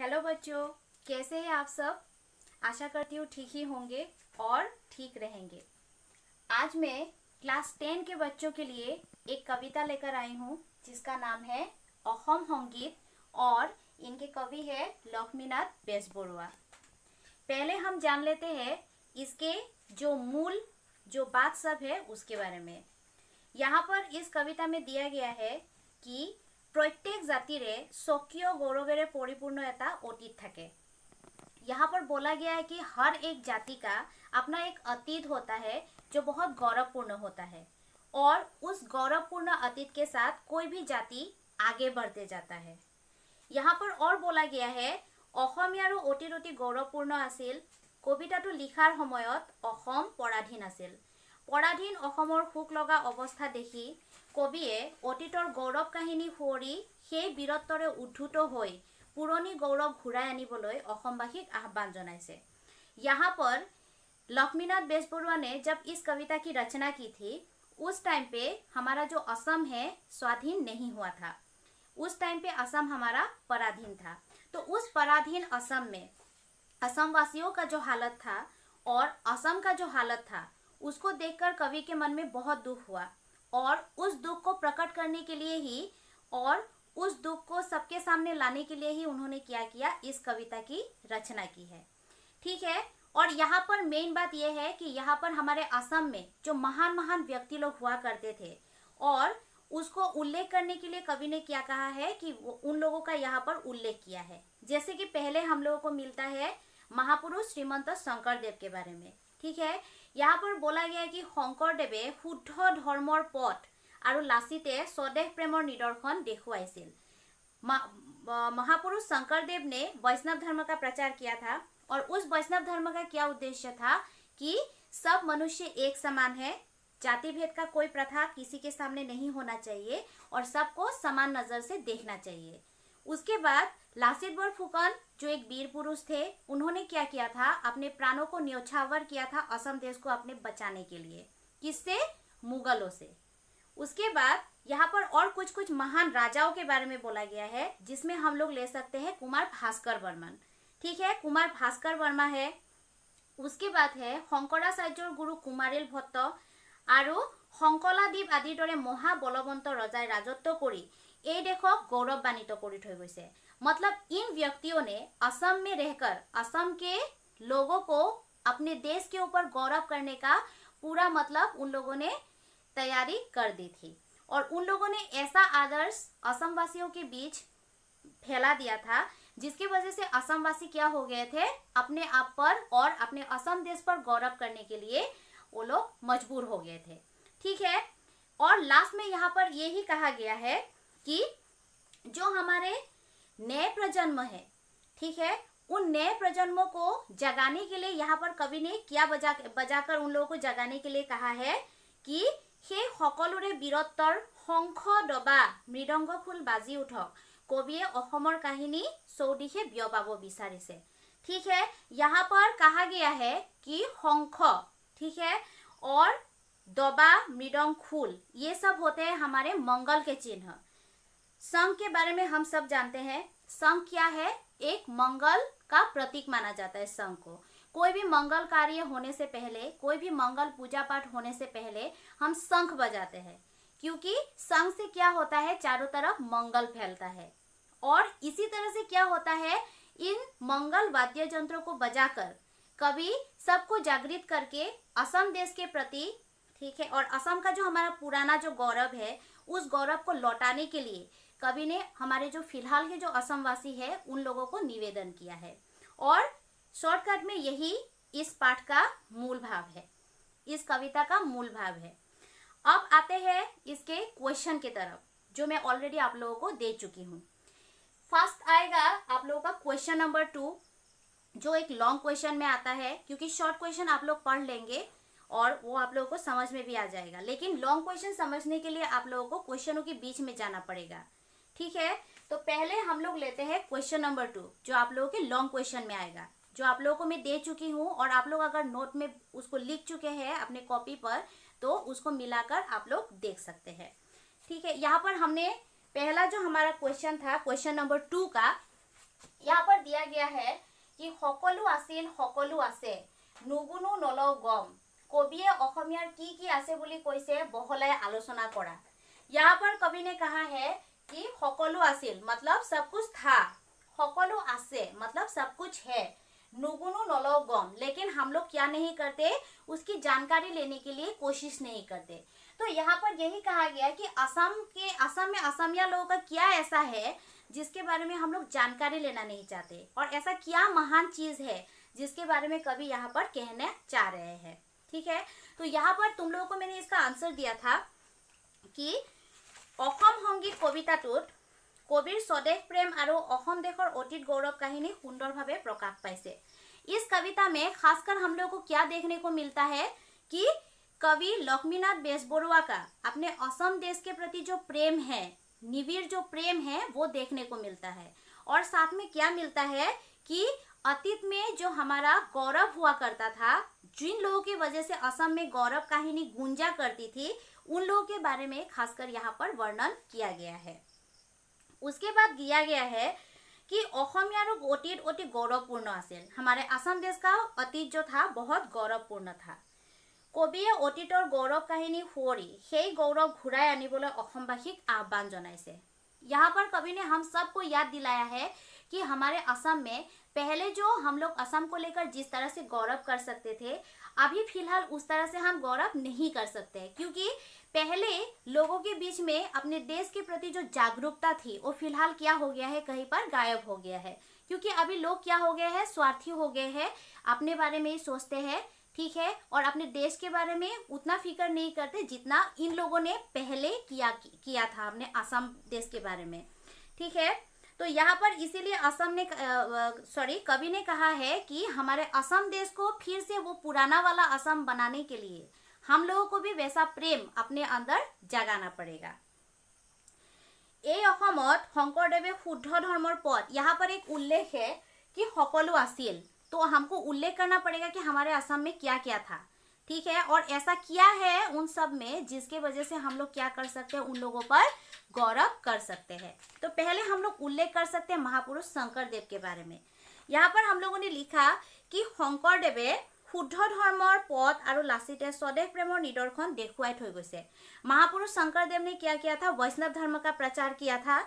Hello बच्चों, कैसे हैं आप सब। आशा करती हूँ ठीक ही होंगे और ठीक रहेंगे। आज मैं क्लास 10 के बच्चों के लिए एक कविता लेकर आई हूँ जिसका नाम है अहोम संगीत और इनके कवि है लक्ष्मीनाथ बेजबरुआ। पहले हम जान लेते हैं इसके जो बात सब है उसके बारे में। यहाँ पर इस कविता में दिया गया है कि प्रत्येक जातिरे स्वकीय गौरवेरे परिपूर्ण एटा अतीत थाके। यहाँ पर बोला गया है कि हर एक जाति का अपना एक अतीत होता है जो बहुत गौरवपूर्ण होता है और उस गौरवपूर्ण अतीत के साथ कोई भी जाति आगे बढ़ते जाता है। यहाँ पर और बोला गया है অসমীয়াৰো অতি অতি গৌৰৱপূৰ্ণ আছিল। কবিতাটো লিখাৰ সময়ত অসম পৰাধীন আছিল। পৰাধীন অসমৰ শোক লগা অৱস্থা দেখি কবিয়ে অতীতৰ গৌৰৱ কাহিনী সুঁৱৰি সেই বীৰত্বৰে উদ্ধত হৈ পুৰণি গৌৰৱ ঘূৰাই আনিবলৈ অসমবাসীক আহ্বাन জনাইছে। यहाँ पर लक्ष्मीनाथ बेजबरुआ ने जब इस कविता की रचना की थी उस टाइम पे हमारा जो असम है स्वाधीन नहीं हुआ था। उस टाइम पे असम हमारा पराधीन था। तो उस पराधीन असम में असम वासियों का जो हालत था और असम का जो हालत था उसको देखकर कवि के मन में बहुत दुख हुआ और उस दुख को प्रकट करने के लिए ही और उस दुख को सबके सामने लाने के लिए ही उन्होंने क्या किया, इस कविता की रचना की है। ठीक है। और यहाँ पर मेन बात यह है कि यहाँ पर हमारे असम में जो महान महान व्यक्ति लोग हुआ करते थे और उसको उल्लेख करने के लिए कवि ने क्या कहा है कि उन लोगों का यहाँ पर उल्लेख किया है। जैसे कि पहले हम लोगों को मिलता है महापुरुष श्रीमंत शंकरदेव के बारे में। ठीक है। यहाँ पर बोला गया है कि शंकरदेवे शुद्ध धर्मर पथ और लाचिते स्वदेश प्रेमर निदर्शन देखुआइছিল। महापुरुष शंकरदेव ने वैष्णव धर्म का प्रचार किया था और उस वैष्णव धर्म का क्या उद्देश्य था कि सब मनुष्य एक समान है, जाति भेद का कोई प्रथा किसी के सामने नहीं होना चाहिए और सबको समान नजर से देखना चाहिए। उसके बाद लासित बरफुकन जो एक वीर पुरुष थे उन्होंने क्या किया था, अपने प्राणों को न्यौछावर किया था असम देश को अपने बचाने के लिए। किससे? मुगलों से। उसके बाद यहाँ पर और कुछ महान राजाओं के बारे में बोला गया है जिसमें हम लोग ले सकते हैं कुमार भास्कर वर्मन। ठीक है, कुमार भास्कर वर्मा है। उसके बाद है शंकराचार्यर गुरु कुमारिल भट्ट और शंकलाद्वीप आदिर दरे महाबलवंत रजाय राजत्व करी ये देशक गौरवान्वित कर थई गइसे। मतलब इन व्यक्तियों ने असम में रहकर असम के लोगों को अपने देश के ऊपर गौरव करने का पूरा मतलब उन लोगों ने तैयारी कर दी थी और उन लोगों ने ऐसा आदर्श असम वासियों के बीच फैला दिया था जिसकी वजह से असमवासी क्या हो गए थे, अपने आप पर और अपने असम देश पर गौरव करने के लिए वो लोग मजबूर हो गए थे। ठीक है। और लास्ट में यहाँ पर ये ही कहा गया है कि जो हमारे नए प्रजन्म है, ठीक है, उन नए प्रजन्मों को जगाने के लिए यहाँ पर कवि ने क्या बजाकर उन लोगों को जगाने के लिए कहा है कि हे सकलोरे वीरत्वर शंख दबा मृदंग फूल बाजी उठक कविये अहोमर काहिनी चौदिशे बियपाब विचारिছে। ठीक है। यहाँ पर कहा गया है कि शंख, ठीक है, और दबा मृदंग फूल ये सब होते हैं हमारे मंगल के चिन्ह। शंख के बारे में हम सब जानते हैं। शंख क्या है? एक मंगल का प्रतीक माना जाता है शंख को। कोई भी मंगल कार्य होने से पहले, कोई भी मंगल पूजा पाठ होने से पहले हम शंख बजाते हैं क्योंकि शंख से क्या होता है, चारों तरफ मंगल फैलता है। और इसी तरह से क्या होता है, इन मंगल वाद्य यंत्रों को बजाकर कवि सबको जागृत करके असम देश के प्रति, ठीक है, और असम का जो हमारा पुराना जो गौरव है उस गौरव को लौटाने के लिए कवि ने हमारे जो फिलहाल के जो असमवासी है उन लोगों को निवेदन किया है। और शॉर्टकट में यही इस पाठ का मूल भाव है, इस कविता का मूल भाव है। अब आते हैं इसके क्वेश्चन की तरफ जो मैं ऑलरेडी आप लोगों को दे चुकी हूँ। फर्स्ट आएगा आप लोगों का क्वेश्चन नंबर 2 जो एक लॉन्ग क्वेश्चन में आता है क्योंकि शॉर्ट क्वेश्चन आप लोग पढ़ लेंगे और वो आप लोगों को समझ में भी आ जाएगा, लेकिन लॉन्ग क्वेश्चन समझने के लिए आप लोगों को क्वेश्चनों के बीच में जाना पड़ेगा। ठीक है। तो पहले हम लोग लेते हैं क्वेश्चन नंबर 2 जो आप लोगों के लॉन्ग क्वेश्चन में आएगा, जो आप लोगों को मैं दे चुकी हूँ और आप लोग अगर नोट में उसको लिख चुके हैं अपने कॉपी पर तो उसको मिलाकर आप लोग देख सकते हैं। ठीक है। यहाँ पर हमने पहला जो हमारा क्वेश्चन था क्वेश्चन नंबर 2 का, यहाँ पर दिया गया है कि সকলো আছিল সকলো আছে নুগুনো নলও গম কবিয়ে অসমীয়াৰ কি আছে বুলি কৈছে বহলাই আলোচনা কৰা। यहाँ पर कवि ने कहा है कि সকলো আছিল मतलब सब कुछ था, সকলো আছে मतलब सब कुछ है, नुगुनो नलो गम लेकिन हम लोग क्या नहीं करते, उसकी जानकारी लेने के लिए कोशिश नहीं करते। तो यहाँ पर यही कहा गया कि असम में असमिया लोगों का क्या ऐसा है जिसके बारे में हम लोग जानकारी लेना नहीं चाहते, और ऐसा क्या महान चीज है जिसके बारे में कवि यहाँ पर कहना चाह रहे हैं। ठीक है, तो यहाँ पर तुम लोगों को मैंने इसका आंसर दिया था कि অসম সংগীত কবিতাটোত কবিৰ স্বদেশ প্ৰেম আৰু অসম দেশৰ অতীত गौरव কাহিনী সুন্দৰভাৱে प्रकाश पाइसे। इस कविता में खासकर हम लोगों को क्या देखने को मिलता है कि कवि लक्ष्मीनाथ बेजबरुआ का अपने असम देश के प्रति जो प्रेम है, निविड़ जो प्रेम है, वो देखने को मिलता है। और साथ में क्या मिलता है कि अतीत में जो हमारा गौरव हुआ करता था, जिन लोगों की वजह से असम में गौरव कहानी गूंजा करती थी, उन लोगों के बारे में खासकर यहाँ पर वर्णन किया गया है। उसके बाद दिया गया है कि অসমীয়াৰ অতীত অতি गौरवपूर्ण আছিল। हमारे असम देश का अतीत जो था बहुत गौरवपूर्ण था। कविये अतीतर गौरव काहिनी सुवरी সেই गौरव घुराई आनिবলৈ অসমবাসীক आह्वान जनाइছে। यहाँ पर कवि ने हम सबको याद दिलाया है कि हमारे असम में पहले जो हम लोग असम को लेकर जिस तरह से गौरव कर सकते थे, अभी फिलहाल उस तरह से हम गौरव नहीं कर सकते, क्योंकि पहले लोगों के बीच में अपने देश के प्रति जो जागरूकता थी वो फिलहाल क्या हो गया है, कहीं पर गायब हो गया है। क्योंकि अभी लोग क्या हो गए हैं, स्वार्थी हो गए हैं, अपने बारे में ही सोचते हैं। ठीक है, और अपने देश के बारे में उतना फिक्र नहीं करते जितना इन लोगों ने पहले किया था अपने असम देश के बारे में। ठीक है, तो यहाँ पर इसीलिए कवि ने कहा है कि हमारे असम देश को फिर से वो पुराना वाला असम बनाने के लिए हम लोगों को भी वैसा प्रेम अपने अंदर जगाना पड़ेगा। এই অসমত শংকৰদেৱে শুদ্ধ ধৰ্মৰ পথ, यहाँ पर एक उल्लेख है कि সকলো আছিল, तो हमको उल्लेख करना पड़ेगा कि हमारे असम में क्या क्या था। ठीक है, और ऐसा क्या है उन सब में जिसके वजह से हम लोग क्या कर सकते हैं, उन लोगों पर गौरव कर सकते हैं। तो पहले हम लोग उल्लेख कर सकते हैं महापुरुष शंकरदेव के बारे में। यहाँ पर हम लोगों ने लिखा कि शंकरदेवे शुद्ध धर्মৰ पथ और लाचिते स्वदेश प्रेমৰ निदर्शन देखुवाई थৈ গৈছে। महापुरुष शंकरदेव ने क्या किया था, वैष्णव धर्म का प्रचार किया था,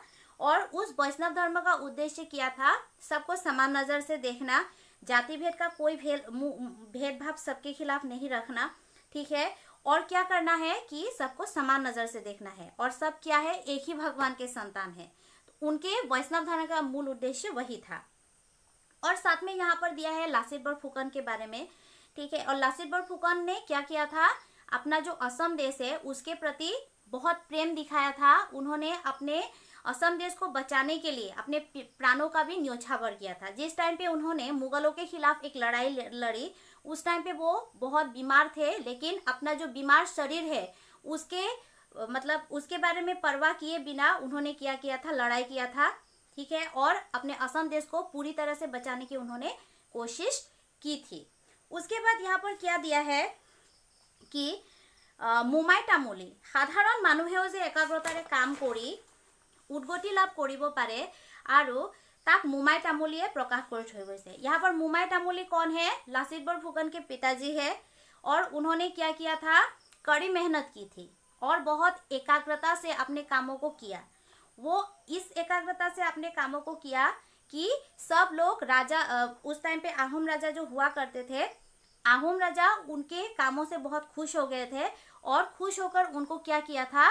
और उस वैष्णव धर्म का उद्देश्य किया था सबको समान नजर से देखना, जाति भेद का कोई भेदभाव सबके खिलाफ नहीं रखना। ठीक है, और क्या करना है कि सबको समान नजर से देखना है, और सब क्या है, एक ही भगवान के संतान है। तो उनके वैष्णव धर्म का मूल उद्देश्य वही था। और साथ में यहाँ पर दिया है लाचित बरफुकन के बारे में। ठीक है, और लाचित बरफुकन ने क्या किया था, अपना जो असम देश है उसके प्रति बहुत प्रेम दिखाया था। उन्होंने अपने असम देश को बचाने के लिए अपने प्राणों का भी न्योछावर किया था। जिस टाइम पे उन्होंने मुगलों के खिलाफ एक लड़ाई लड़ी, उस टाइम पे वो बहुत बीमार थे, लेकिन अपना जो बीमार शरीर है उसके बारे में परवाह किए बिना उन्होंने क्या किया था, लड़ाई किया था। ठीक है, और अपने असम देश को पूरी तरह से बचाने की उन्होंने कोशिश की थी। उसके बाद यहाँ पर क्या दिया है कि মোমাই তামুলী সাধাৰণ মানুহেও যে একাগ্ৰতাৰে কাম কৰি উদ্গতি লাভ কৰিব পাৰে আৰু তাক মোমাই তামুলীয়ে प्रकाश कर থৈ গৈছে। यहाँ पर मोमाई तामुली कौन है, लाचित बरफुकन के पिताजी है, और उन्होंने क्या किया था, कड़ी मेहनत की थी और बहुत एकाग्रता से अपने कामों को किया। वो इस एकाग्रता से अपने कामों को किया कि सब लोग राजा, उस टाइम पे आहूम राजा जो हुआ करते थे, आहूम राजा उनके कामों से बहुत खुश हो गए थे, और खुश होकर उनको क्या किया था,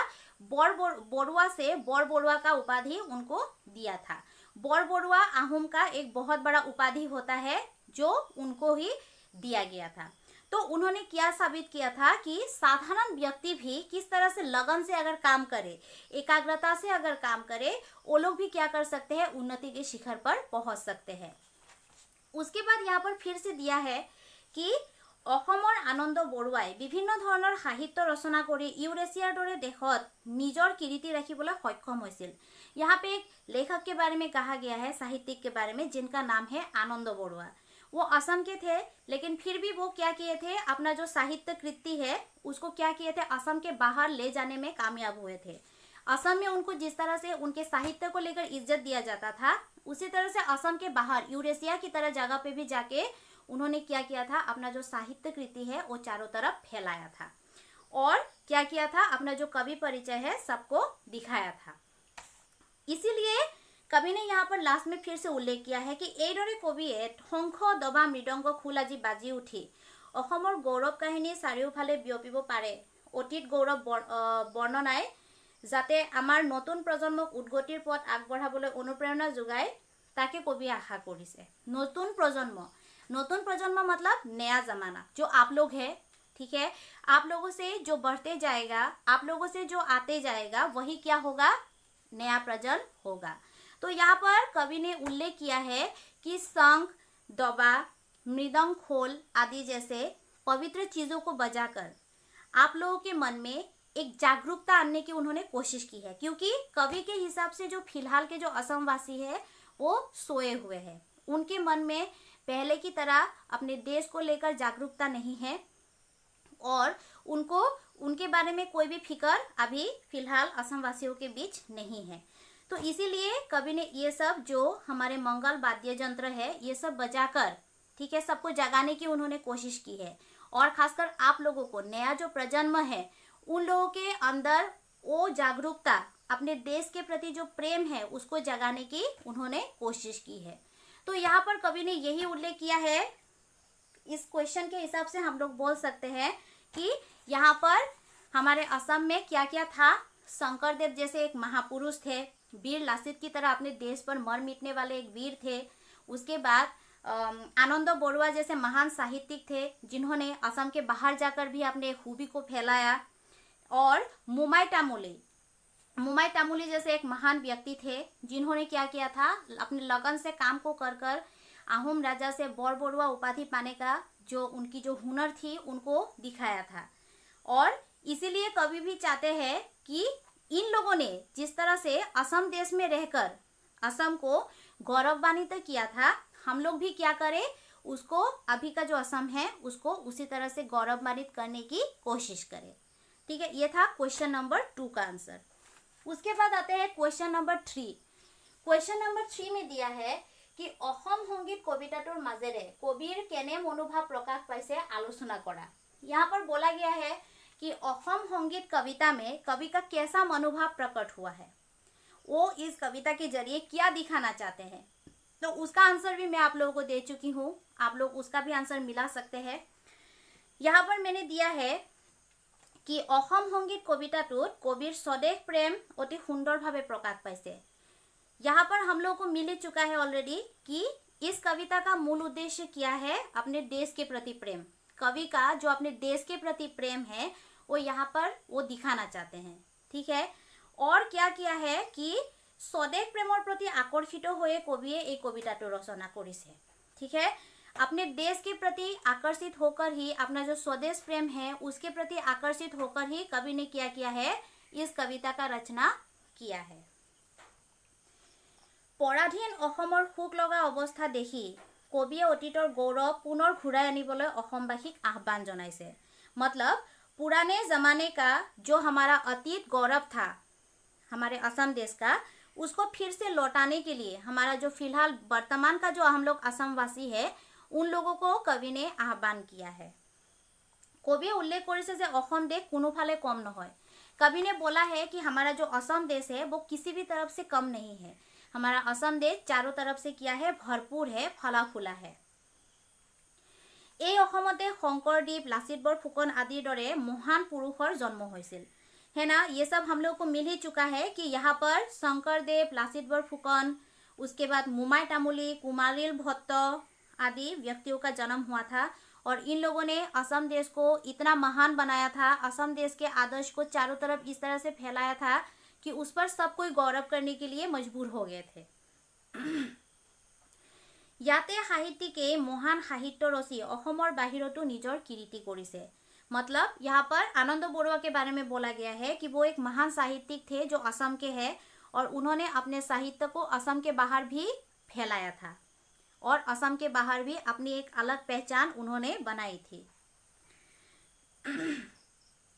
बड़बड़ुआ से बड़बड़ुआ का उपाधि उनको दिया था। बड़बड़ुआ आहूम का एक बहुत बड़ा उपाधि होता है जो उनको ही दिया गया था। तो उन्होंने क्या साबित किया था कि साधारण व्यक्ति भी किस तरह से लगन से अगर काम करे, एकाग्रता से अगर काम करे, वो लोग भी क्या कर सकते हैं, उन्नति के शिखर पर पहुंच सकते हैं। उसके बाद यहाँ पर फिर से दिया है कि অসমৰ আনন্দ বৰুৱাই বিভিন্ন ধৰণৰ সাহিত্য ৰচনা কৰি ইউৰেছিয়াৰ দৰে দেশত নিজৰ কীৰ্তি ৰাখিবলৈ সক্ষম হৈছিল। यहाँ पे एक लेखक के बारे में कहा गया है, साहित्यिक के बारे में, जिनका नाम है आनंद बरुआ। वो असम के थे, लेकिन फिर भी वो क्या किए थे, अपना जो साहित्य कृति है उसको क्या किए थे, असम के बाहर ले जाने में कामयाब हुए थे। असम में उनको जिस तरह से उनके साहित्य को लेकर इज्जत दिया जाता था, उसी तरह से असम के बाहर यूरेशिया की तरह जगह पे भी जाके उन्होंने क्या किया था, अपना जो साहित्य कृति है वो चारों तरफ फैलाया था और क्या किया था, अपना जो कवि परिचय है सबको दिखाया था। इसीलिए कवि ने यहाँ पर लास्ट में फिर से उल्लेख किया है कि এইদৰে কবিয়ে শংখ দবা মৃদংগ খোল আজি বাজি উঠি অসমৰ গৌৰৱ কাহিনী চাৰিওফালে বিয়পিব পাৰে। অতীত গৌৰৱ বৰ্ণনাই যাতে আমাৰ নতুন প্ৰজন্মক উদ্গতিৰ পথ আগবঢ়াবলৈ অনুপ্ৰেৰণা যোগায় তাকে কবিয়ে আশা কৰিছে। नতুন प्रजन्म मतलब नया जमाना जो आप लोग है, ठीक है, आप लोगों से जो बढ़ते जाएगा, आप लोगों से जो आते जाएगा वही क्या होगा, नया प्रजन्म होगा। तो यहाँ पर कवि ने उल्लेख किया है कि शंख, दबा, मृदंग, खोल आदि जैसे पवित्र चीजों को बजाकर आप लोगों के मन में एक जागरूकता आने की उन्होंने कोशिश की है, क्योंकि कवि के हिसाब से जो फिलहाल के जो असमवासी है वो सोए हुए हैं, उनके मन में पहले की तरह अपने देश को लेकर जागरूकता नहीं है और उनको उनके बारे में कोई भी फिक्र अभी फिलहाल असमवासियों के बीच नहीं है। तो इसीलिए कवि ने ये सब जो हमारे मंगल वाद्य यंत्र है ये सब बजाकर, ठीक है, सबको जगाने की उन्होंने कोशिश की है और खासकर आप लोगों को नया जो प्रजन्म है उन लोगों के अंदर वो जागरूकता, अपने देश के प्रति जो प्रेम है उसको जगाने की उन्होंने कोशिश की है। तो यहाँ पर कवि ने यही उल्लेख किया है। इस क्वेश्चन के हिसाब से हम लोग बोल सकते हैं कि यहाँ पर हमारे असम में क्या क्या था। शंकरदेव जैसे एक महापुरुष थे, वीर लासित की तरह अपने देश पर मर मिटने वाले एक वीर थे। उसके बाद आनंद बरुआ जैसे महान साहित्यिक थे जिन्होंने असम के बाहर जाकर भी अपने खूबी को फैलाया। और मुमाई टामुली जैसे एक महान व्यक्ति थे जिन्होंने क्या किया था, अपने लगन से काम को कर कर आहूम राजा से बर बरुआ उपाधि पाने का जो उनकी जो हुनर थी उनको दिखाया था। और इसीलिए कवि भी चाहते हैं कि इन लोगों ने जिस तरह से असम देश में रहकर असम को गौरवान्वित किया था, हम लोग भी क्या करें, उसको अभी का जो असम है उसको उसी तरह से गौरवान्वित करने की कोशिश करें। ठीक है, ये था क्वेश्चन नंबर 2 का आंसर। उसके बाद आते हैं क्वेश्चन नंबर 3। क्वेश्चन नंबर 3 में दिया है कि অসম সংগীত কবিতাটোৰ মাজেৰে কবিৰ কেনে মনোভাৱ প্ৰকাশ পাইছে আলোচনা কৰা। यहाँ पर बोला गया है कि असम संगीत कविता में कवि का कैसा मनोभाव प्रकट हुआ है, वो इस कविता के जरिए क्या दिखाना चाहते हैं। तो उसका आंसर भी मैं आप लोगों को दे चुकी हूँ, आप लोग उसका भी आंसर मिला सकते हैं। यहाँ पर मैंने दिया है कि असम संगीत कविताটোত कविर स्वदेश प्रेम अति सुंदर भावे प्रकाश पाइছে। यहाँ पर हम लोग को मिल चुका है ऑलरेडी कि इस कविता का मूल उद्देश्य क्या है, अपने देश के प्रति प्रेम। कवि का जो अपने देश के प्रति प्रेम है वो यहाँ पर वो दिखाना चाहते हैं, ठीक है। और क्या किया है कि स्वदेश प्रेमर प्रति आकर्षित हुए कविये এই कविताটো रचना करिছে, ठीक है। अपने देश के प्रति आकर्षित होकर ही, अपना जो स्वदेश प्रेम है उसके प्रति आकर्षित होकर ही कवि ने क्या किया है, इस कविता का रचना किया है। पराधीन অসমৰ সুখ লগা অৱস্থা দেখি কবিয়ে অতীতৰ গৌৰৱ পুনৰ ঘূৰাই আনিবলৈ অসমবাসীক আহ্বান জনাইছে। मतलब पुराने जमाने का जो हमारा अतीत गौरव था हमारे असम देश का, उसको फिर से लौटाने के लिए हमारा जो फिलहाल वर्तमान का जो हम लोग असमवासी है उन लोगों को कवि ने आह्वान किया है। कविয়ে उल्लेख करिছে যে অসম देश কোনোফালে कम নহয়। कवि ने बोला है कि हमारा जो असम देश है वो किसी भी तरफ से कम नहीं है। हमारा असम देश चारों तरफ से क्या है, भरपूर है, फला फूला है। এই অসমতে শংকৰদেৱ, লাচিত বৰফুকন आदि दरे महान पुरुषर जन्म হৈছিল, है ना। ये सब हम लोग को मिल ही चुका है कि यहाँ पर शंकरदेव, लासित बरफुकन, उसके बाद मुमाई टामुली, कुमारिल भट्ट आदि व्यक्तियों का जन्म हुआ था। और इन लोगों ने असम देश को इतना महान बनाया था, असम देश के आदर्श को चारों तरफ इस तरह से फैलाया था कि उस पर सब कोई गौरव करने के लिए मजबूर हो गए थे। याते साहित्यिके महान साहित्य रची अहोमर बाहिरतो निजर कीर्ति करिছে। मतलब यहाँ पर आनंद बरुआ के बारे में बोला गया है कि वो एक महान साहित्यिक थे जो असम के हैं और उन्होंने अपने साहित्य को असम के बाहर भी फैलाया था और असम के बाहर भी अपनी एक अलग पहचान उन्होंने बनाई थी।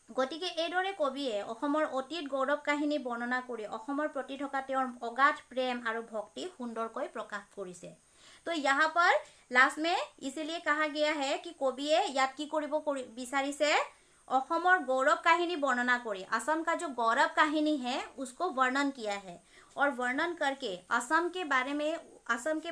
গতিকে এইদৰে কবিয়ে অসমৰ অতীত গৌৰৱ কাহিনী বৰ্ণনা কৰি অসমৰ প্ৰতি থকা তেওঁৰ অগাধ প্ৰেম আৰু ভক্তি সুন্দৰকৈ প্ৰকাশ কৰিছে। तो यहाँ पर लास्ट में इसीलिए कहा गया है कि কবিয়ে ইয়াত কি কৰিব বিচাৰিছে, অসমৰ गौरव কাহিনী বৰ্ণনা কৰি असम का जो गौरव कहानी है उसको वर्णन किया है और वर्णन करके असम के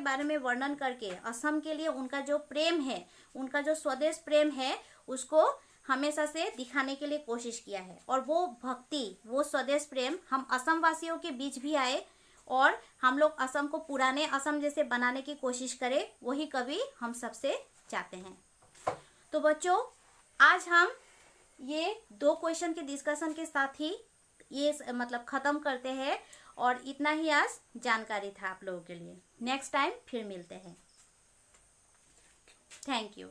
बारे में वर्णन करके असम के लिए उनका जो प्रेम है, उनका जो स्वदेश प्रेम है उसको हमेशा से दिखाने के लिए कोशिश किया है। और वो भक्ति, वो स्वदेश प्रेम हम असम वासियों के बीच भी आए और हम लोग असम को पुराने असम जैसे बनाने की कोशिश करें, वही कवि हम सबसे चाहते हैं। तो बच्चों, आज हम ये 2 क्वेश्चन के डिस्कशन के साथ ही ये मतलब ख़त्म करते हैं और इतना ही आज जानकारी था आप लोगों के लिए। नेक्स्ट टाइम फिर मिलते हैं। Thank you.